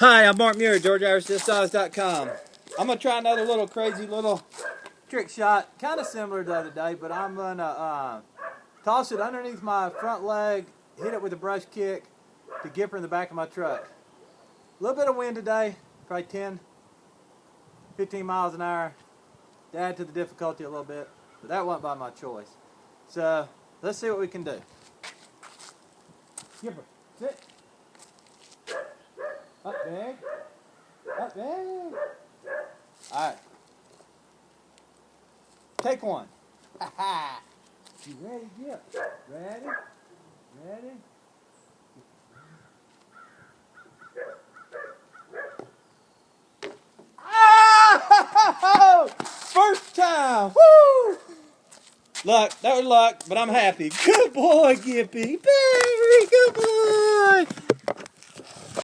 Hi, I'm Mark Muir, GeorgeIrishDistIce.com. I'm going to try another little crazy little trick shot, kind of similar to the other day, but I'm going to toss it underneath my front leg, hit it with a brush kick to Gipper in the back of my truck. A little bit of wind today, probably 10, 15 miles an hour. To add to the difficulty a little bit, but that wasn't by my choice. So, let's see what we can do. Gipper, sit. Up big. Up big. Alright. Take one. Ha ha. You ready, Gip? Ready? Ready? Oh! First time! Woo! Luck. That was luck, but I'm happy. Good boy, Gippy. Very good boy.